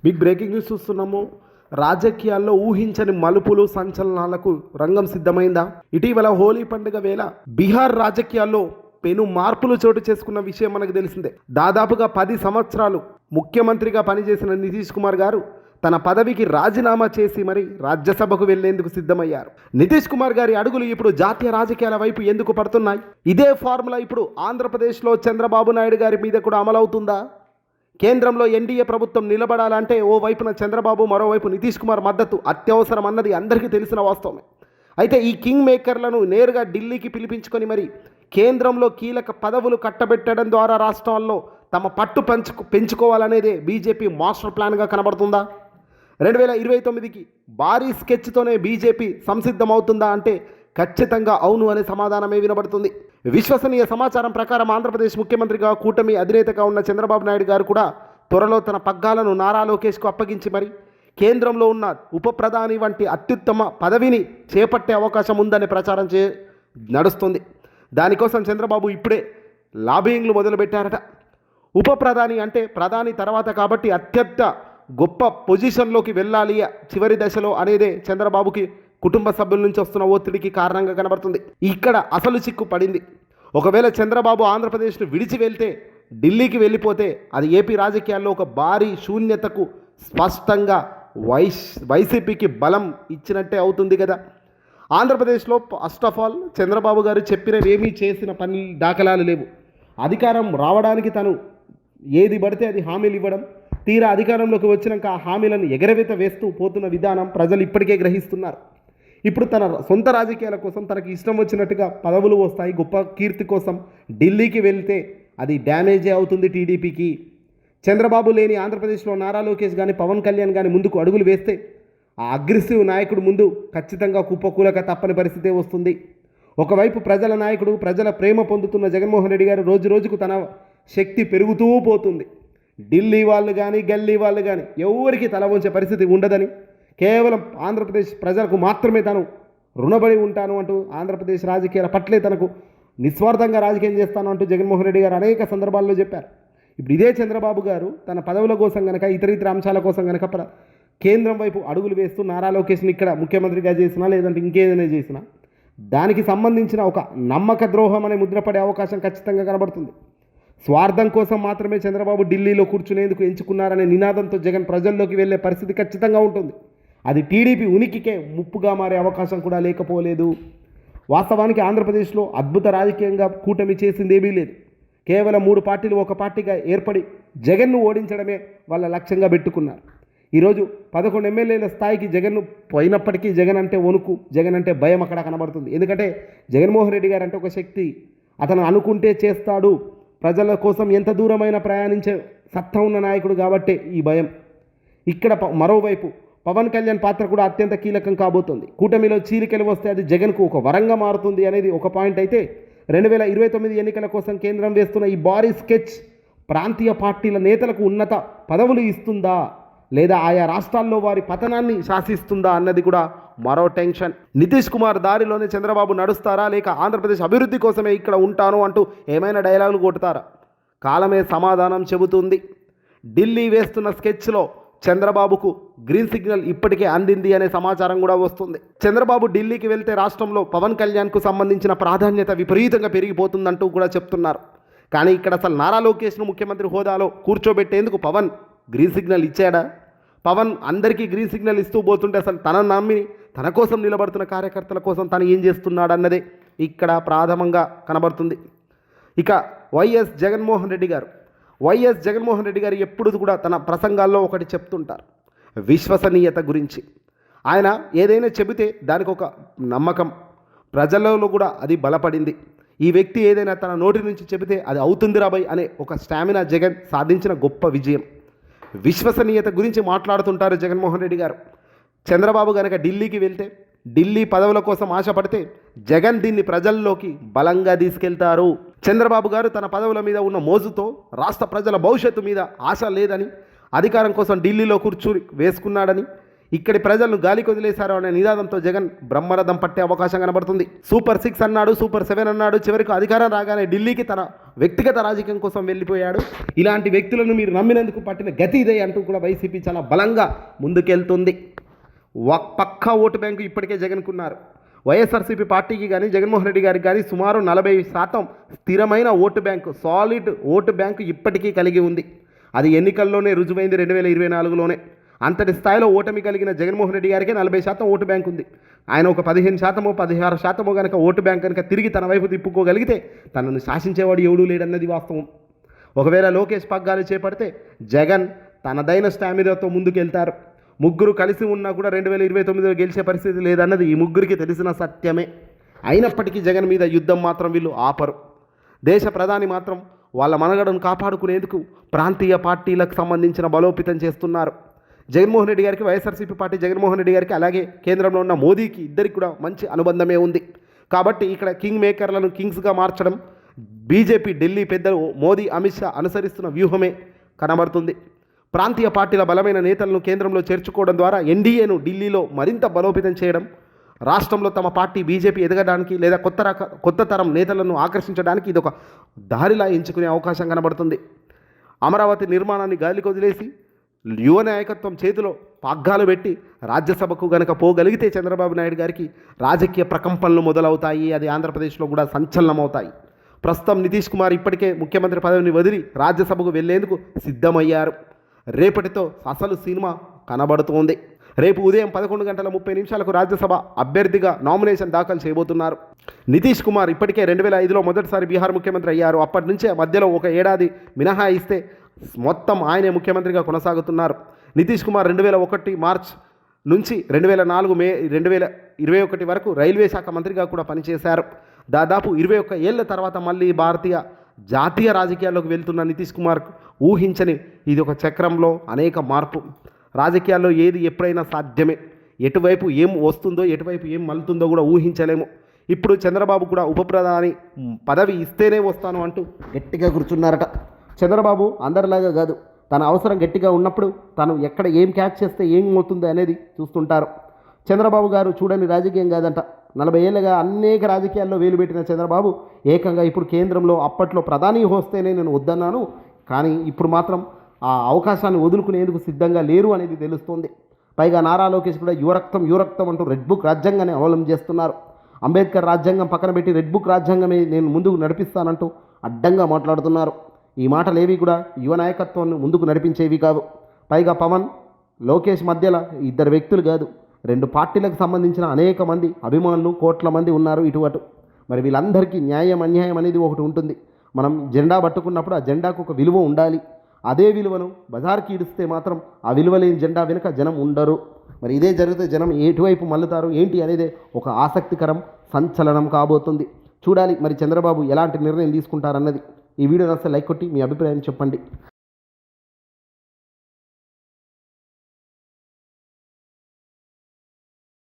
Big breaking news చూస్తున్నాము. రాజకీయాల్లో ఊహించని మలుపులు సంచలనాలకు రంగం సిద్ధమైందా? ఇటీవల హోలీ పండుగ వేళ బీహార్ రాజకీయాల్లో పెను మార్పులు చోటు చేసుకున్న విషయం మనకు తెలిసిందే. దాదాపుగా 10 సంవత్సరాలు ముఖ్యమంత్రిగా పనిచేసిన నితీష్ కుమార్ గారు తన పదవికి రాజీనామా చేసి మరి రాజ్యసభకు వెళ్లేందుకు సిద్ధమయ్యారు. నితీష్ కుమార్ గారి అడుగులు ఇప్పుడు జాతీయ రాజకీయాల వైపు ఎందుకు పడుతున్నాయి? ఇదే ఫార్ములా ఇప్పుడు ఆంధ్రప్రదేశ్లో చంద్రబాబు నాయుడు గారి మీద కూడా అమలవుతుందా? కేంద్రంలో ఎన్డీఏ ప్రభుత్వం నిలబడాలంటే ఓ వైపున చంద్రబాబు, మరోవైపు నితీష్ కుమార్ మద్దతు అత్యవసరం అన్నది అందరికీ తెలిసిన వాస్తవమే. అయితే ఈ కింగ్ మేకర్లను నేరుగా ఢిల్లీకి పిలిపించుకొని మరి కేంద్రంలో కీలక పదవులు కట్టబెట్టడం ద్వారా రాష్ట్రాల్లో తమ పట్టు పెంచుకోవాలనేదే బీజేపీ మాస్టర్ ప్లాన్గా కనబడుతుందా? 2029కి భారీ స్కెచ్తోనే బీజేపీ సంసిద్ధమవుతుందా అంటే ఖచ్చితంగా అవును అనే సమాధానమే వినబడుతుంది. విశ్వసనీయ సమాచారం ప్రకారం ఆంధ్రప్రదేశ్ ముఖ్యమంత్రిగా కూటమి అధినేతగా ఉన్న చంద్రబాబు నాయుడు గారు కూడా త్వరలో తన పగ్గాలను నారా లోకేష్కు అప్పగించి మరి కేంద్రంలో ఉన్న ఉప ప్రధాని వంటి అత్యుత్తమ పదవిని చేపట్టే అవకాశం ఉందనే ప్రచారం నడుస్తుంది. దానికోసం చంద్రబాబు ఇప్పుడే లాబింగ్లు మొదలుపెట్టారట. ఉప ప్రధాని అంటే ప్రధాని తర్వాత కాబట్టి అత్యంత గొప్ప పొజిషన్లోకి వెళ్ళాలి చివరి దశలో అనేదే చంద్రబాబుకి కుటుంబ సభ్యుల నుంచి వస్తున్న ఒత్తిడికి కారణంగా కనబడుతుంది. ఇక్కడ అసలు చిక్కు పడింది. ఒకవేళ చంద్రబాబు ఆంధ్రప్రదేశ్ను విడిచి వెళ్తే, ఢిల్లీకి వెళ్ళిపోతే అది ఏపీ రాజకీయాల్లో ఒక భారీ శూన్యతకు స్పష్టంగా వైసీపీకి బలం ఇచ్చినట్టే అవుతుంది కదా. ఆంధ్రప్రదేశ్లో ఫస్ట్ ఆఫ్ ఆల్ చంద్రబాబు గారు చెప్పినవేమీ చేసిన పని దాఖలాలు లేవు. అధికారం రావడానికి తను ఏది పడితే అది హామీలు ఇవ్వడం, తీరా అధికారంలోకి వచ్చినాక ఆ హామీలను ఎగరవేత వేస్తూ పోతున్న విధానం ప్రజలు ఇప్పటికే గ్రహిస్తున్నారు. ఇప్పుడు తన సొంత రాజకీయాల కోసం తనకి ఇష్టం వచ్చినట్టుగా పదవులు వస్తాయి, గొప్ప కీర్తి కోసం ఢిల్లీకి వెళ్తే అది డ్యామేజే అవుతుంది టీడీపీకి. చంద్రబాబు లేని ఆంధ్రప్రదేశ్లో నారా లోకేష్ కానీ పవన్ కళ్యాణ్ కానీ ముందుకు అడుగులు వేస్తే ఆ అగ్రెసివ్ నాయకుడు ముందు ఖచ్చితంగా కుప్పకూలక తప్పని పరిస్థితే వస్తుంది. ఒకవైపు ప్రజల నాయకుడు, ప్రజల ప్రేమ పొందుతున్న జగన్మోహన్ రెడ్డి గారు రోజు రోజుకు తన శక్తి పెరుగుతూ పోతుంది. ఢిల్లీ వాళ్ళు కానీ గల్లీ వాళ్ళు కానీ ఎవరికి తల వంచే పరిస్థితి ఉండదని, కేవలం ఆంధ్రప్రదేశ్ ప్రజలకు మాత్రమే తాను రుణపడి ఉంటాను అంటూ ఆంధ్రప్రదేశ్ రాజకీయాల పట్లే తనకు నిస్వార్థంగా రాజకీయం చేస్తాను అంటూ జగన్మోహన్ రెడ్డి గారు అనేక సందర్భాల్లో చెప్పారు. ఇప్పుడు ఇదే చంద్రబాబు గారు తన పదవుల కోసం కనుక, ఇతర అంశాల కోసం కనుక కేంద్రం వైపు అడుగులు వేస్తూ నారా లోకేష్ని ఇక్కడ ముఖ్యమంత్రిగా చేసినా లేదంటే ఇంకేదైనా చేసినా దానికి సంబంధించిన ఒక నమ్మక ద్రోహం అనే ముద్రపడే అవకాశం ఖచ్చితంగా కనబడుతుంది. స్వార్థం కోసం మాత్రమే చంద్రబాబు ఢిల్లీలో కూర్చునేందుకు ఎంచుకున్నారనే నినాదంతో జగన్ ప్రజల్లోకి వెళ్ళే పరిస్థితి ఖచ్చితంగా ఉంటుంది. అది టీడీపీ ఉనికికే ముప్పుగా మారే అవకాశం కూడా లేకపోలేదు. వాస్తవానికి ఆంధ్రప్రదేశ్లో అద్భుత రాజకీయంగా కూటమి చేసింది ఏమీ లేదు. కేవలం 3 పార్టీలు ఒక పార్టీగా ఏర్పడి జగన్ను ఓడించడమే వాళ్ళ లక్ష్యంగా పెట్టుకున్నారు. ఈరోజు 11 ఎమ్మెల్యేల స్థాయికి జగన్ను పోయినప్పటికీ జగన్ అంటే వణుకు, జగన్ అంటే భయం అక్కడ కనబడుతుంది. ఎందుకంటే జగన్మోహన్ రెడ్డి గారు అంటే ఒక శక్తి, అతను అనుకుంటే చేస్తాడు, ప్రజల కోసం ఎంత దూరమైన ప్రయాణించే సత్తా ఉన్న నాయకుడు కాబట్టే ఈ భయం. ఇక్కడ మరోవైపు పవన్ కళ్యాణ్ పాత్ర కూడా అత్యంత కీలకం కాబోతుంది. కూటమిలో చీలికలు వస్తే అది జగన్కు ఒక వరంగా మారుతుంది అనేది ఒక పాయింట్ అయితే, 2029 ఎన్నికల కోసం కేంద్రం వేస్తున్న ఈ భారీ స్కెచ్ ప్రాంతీయ పార్టీల నేతలకు ఉన్నత పదవులు ఇస్తుందా లేదా ఆయా రాష్ట్రాల్లో వారి పతనాన్ని శాసిస్తుందా అన్నది కూడా మరో టెన్షన్. నితీష్ కుమార్ దారిలోనే చంద్రబాబు నడుస్తారా లేక ఆంధ్రప్రదేశ్ అభివృద్ధి కోసమే ఇక్కడ ఉంటాను అంటూ ఏమైనా డైలాగులు కొడతారా? కాలమే సమాధానం చెబుతుంది. ఢిల్లీ వేస్తున్న స్కెచ్లో చంద్రబాబుకు గ్రీన్ సిగ్నల్ ఇప్పటికే అందింది అనే సమాచారం కూడా వస్తుంది. చంద్రబాబు ఢిల్లీకి వెళ్తే రాష్ట్రంలో పవన్ కళ్యాణ్కు సంబంధించిన ప్రాధాన్యత విపరీతంగా పెరిగిపోతుందంటూ కూడా చెప్తున్నారు. కానీ ఇక్కడ అసలు నారా లోకేష్ను ముఖ్యమంత్రి హోదాలో కూర్చోబెట్టేందుకు పవన్ గ్రీన్ సిగ్నల్ ఇచ్చాడా? పవన్ అందరికీ గ్రీన్ సిగ్నల్ ఇస్తూ పోతుంటే అసలు తనను నమ్మి తన కోసం నిలబడుతున్న కార్యకర్తల కోసం తను ఏం చేస్తున్నాడు అన్నదే ఇక్కడ ప్రాథమంగా కనబడుతుంది. ఇక వైఎస్ జగన్మోహన్ రెడ్డి గారు ఎప్పుడు కూడా తన ప్రసంగాల్లో ఒకటి చెప్తుంటారు, విశ్వసనీయత గురించి. ఆయన ఏదైనా చెబితే దానికి ఒక నమ్మకం, ప్రజలలో కూడా అది బలపడింది. ఈ వ్యక్తి ఏదైనా తన నోటి నుంచి చెబితే అది అవుతుంది రాబోయ్ అనే ఒక స్టామినా జగన్ సాధించిన గొప్ప విజయం. విశ్వసనీయత గురించి మాట్లాడుతుంటారు జగన్మోహన్ రెడ్డి గారు. చంద్రబాబు కనుక ఢిల్లీకి వెళ్తే, ఢిల్లీ పదవుల కోసం ఆశపడితే జగన్ దీన్ని ప్రజల్లోకి బలంగా తీసుకెళ్తారు. చంద్రబాబు గారు తన పదవుల మీద ఉన్న మోజుతో రాష్ట్ర ప్రజల భవిష్యత్తు మీద ఆశ లేదని, అధికారం కోసం ఢిల్లీలో కూర్చుని వేసుకున్నాడని, ఇక్కడి ప్రజలను గాలికి వదిలేశారు అనే నినాదంతో జగన్ బ్రహ్మరథం పట్టే అవకాశం కనబడుతుంది. సూపర్ 6 అన్నాడు, సూపర్ 7 అన్నాడు, చివరికి అధికారం రాగానే ఢిల్లీకి తన వ్యక్తిగత రాజకీయం కోసం వెళ్ళిపోయాడు. ఇలాంటి వ్యక్తులను మీరు నమ్మినందుకు పట్టిన గతి ఇదే అంటూ కూడా వైసీపీ చాలా బలంగా ముందుకెళ్తుంది. పక్కా ఓటు బ్యాంకు ఇప్పటికే జగన్కున్నారు. వైఎస్ఆర్సీపీ పార్టీకి కానీ జగన్మోహన్ రెడ్డి గారికి కానీ సుమారు 40% స్థిరమైన vote bank, solid vote bank ఇప్పటికీ కలిగి ఉంది. అది ఎన్నికల్లోనే రుజువైంది 2024లోనే. అంతటి స్థాయిలో ఓటమి కలిగిన జగన్మోహన్ రెడ్డి గారికి 40% ఓటు బ్యాంక్ ఉంది. ఆయన ఒక 15%, 16% కనుక ఓటు బ్యాంక్ కనుక తిరిగి తన వైపు తిప్పుకోగలిగితే తనను శాసించేవాడు ఎవడూ లేడన్నది వాస్తవం. ఒకవేళ లోకేష్ పగ్గాలు చేపడితే జగన్ తనదైన స్టామినాతో ముందుకెళ్తారు. ముగ్గురు కలిసి ఉన్నా కూడా 2029లో గెలిచే పరిస్థితి లేదన్నది ఈ ముగ్గురికి తెలిసిన సత్యమే. అయినప్పటికీ జగన్ మీద యుద్ధం మాత్రం వీళ్ళు ఆపరు. దేశ ప్రధాని మాత్రం వాళ్ళ మనగడను కాపాడుకునేందుకు ప్రాంతీయ పార్టీలకు సంబంధించిన బలోపేతం చేస్తున్నారు. జగన్మోహన్ రెడ్డి గారికి, వైఎస్ఆర్సీపీ పార్టీ జగన్మోహన్ రెడ్డి గారికి, అలాగే కేంద్రంలో ఉన్న మోదీకి ఇద్దరికి కూడా మంచి అనుబంధమే ఉంది. కాబట్టి ఇక్కడ కింగ్ మేకర్లను కింగ్స్గా మార్చడం బీజేపీ ఢిల్లీ పెద్దలు మోదీ, అమిత్ షా అనుసరిస్తున్న వ్యూహమే కనబడుతుంది. ప్రాంతీయ పార్టీల బలమైన నేతలను కేంద్రంలో చేర్చుకోవడం ద్వారా ఎన్డీఏను ఢిల్లీలో మరింత బలోపేతం చేయడం, రాష్ట్రంలో తమ పార్టీ బీజేపీ ఎదగడానికి లేదా కొత్త తరం నేతలను ఆకర్షించడానికి ఇది ఒక దారిలా ఎంచుకునే అవకాశం కనబడుతుంది. అమరావతి నిర్మాణాన్ని గాలికి వదిలేసి యువ నాయకత్వం చేతిలో పగ్గాలు పెట్టి రాజ్యసభకు గనక పోగలిగితే చంద్రబాబు నాయుడు గారికి రాజకీయ ప్రకంపనలు మొదలవుతాయి. అది ఆంధ్రప్రదేశ్లో కూడా సంచలనమవుతాయి. ప్రస్తుతం నితీష్ కుమార్ ఇప్పటికే ముఖ్యమంత్రి పదవిని వదిలి రాజ్యసభకు వెళ్లేందుకు సిద్ధమయ్యారు. రేపటితో అసలు సినిమా కనబడుతోంది. రేపు ఉదయం 11:30 రాజ్యసభ అభ్యర్థిగా నామినేషన్ దాఖలు చేయబోతున్నారు. నితీష్ కుమార్ ఇప్పటికే 2005లో మొదటిసారి బీహార్ ముఖ్యమంత్రి అయ్యారు. అప్పటి నుంచే మధ్యలో ఒక ఏడాది మినహాయిస్తే మొత్తం ఆయనే ముఖ్యమంత్రిగా కొనసాగుతున్నారు. నితీష్ కుమార్ 2001 మార్చ్ నుంచి 2004 మే 2021 వరకు రైల్వే శాఖ మంత్రిగా కూడా పనిచేశారు. దాదాపు 21 ఏళ్ల తర్వాత మళ్ళీ జాతీయ రాజకీయాల్లోకి వెళ్తున్న నితీష్ కుమార్ ఊహించని ఇది ఒక చక్రంలో అనేక మార్పు. రాజకీయాల్లో ఏది ఎప్పుడైనా సాధ్యమే. ఎటువైపు ఏం వస్తుందో, ఎటువైపు ఏం మలుతుందో కూడా ఊహించలేము. ఇప్పుడు చంద్రబాబు కూడా ఉప ప్రధాని పదవి ఇస్తేనే వస్తాను అంటూ గట్టిగా కూర్చున్నారట. చంద్రబాబు అందరిలాగా కాదు, తన అవసరం గట్టిగా ఉన్నప్పుడు తను ఎక్కడ ఏం క్యాచ్ చేస్తే ఏం అవుతుందో అనేది చూస్తుంటారు. చంద్రబాబు గారు చూడని రాజకీయం కాదంట. 40 ఏళ్ళుగా అనేక రాజకీయాల్లో వేలు పెట్టిన చంద్రబాబు ఏకంగా ఇప్పుడు కేంద్రంలో అప్పట్లో ప్రధాని వస్తేనే నేను వద్దన్నాను, కానీ ఇప్పుడు మాత్రం ఆ అవకాశాన్ని వదులుకునేందుకు సిద్ధంగా లేరు అనేది తెలుస్తోంది. పైగా నారా లోకేష్ కూడా యువరక్తం అంటూ రెడ్ బుక్ రాజ్యాంగాన్ని అవలంబం చేస్తున్నారు. అంబేద్కర్ రాజ్యాంగం పక్కన పెట్టి రెడ్ బుక్ రాజ్యాంగమే నేను ముందుకు నడిపిస్తానంటూ అడ్డంగా మాట్లాడుతున్నారు. ఈ మాటలేవి కూడా యువ నాయకత్వాన్ని ముందుకు నడిపించేవి కావు. పైగా పవన్, లోకేష్ మధ్యలో ఇద్దరు వ్యక్తులు కాదు, 2 పార్టీలకు సంబంధించిన అనేక మంది అభిమానులు, కోట్ల మంది ఉన్నారు ఇటు అటు. మరి వీళ్ళందరికీ న్యాయం అన్యాయం అనేది ఒకటి ఉంటుంది. మనం జెండా పట్టుకున్నప్పుడు ఆ జెండాకు ఒక విలువ ఉండాలి. అదే విలువను బజార్కి ఇడిస్తే మాత్రం ఆ విలువ లేని జెండా వెనుక జనం ఉండరు. మరి ఇదే జరిగితే జనం ఎటువైపు మల్లుతారు ఏంటి అనేది ఒక ఆసక్తికరం సంచలనం కాబోతుంది. చూడాలి మరి చంద్రబాబు ఎలాంటి నిర్ణయం తీసుకుంటారన్నది. ఈ వీడియో నచ్చితే లైక్ కొట్టి మీ అభిప్రాయాన్ని చెప్పండి.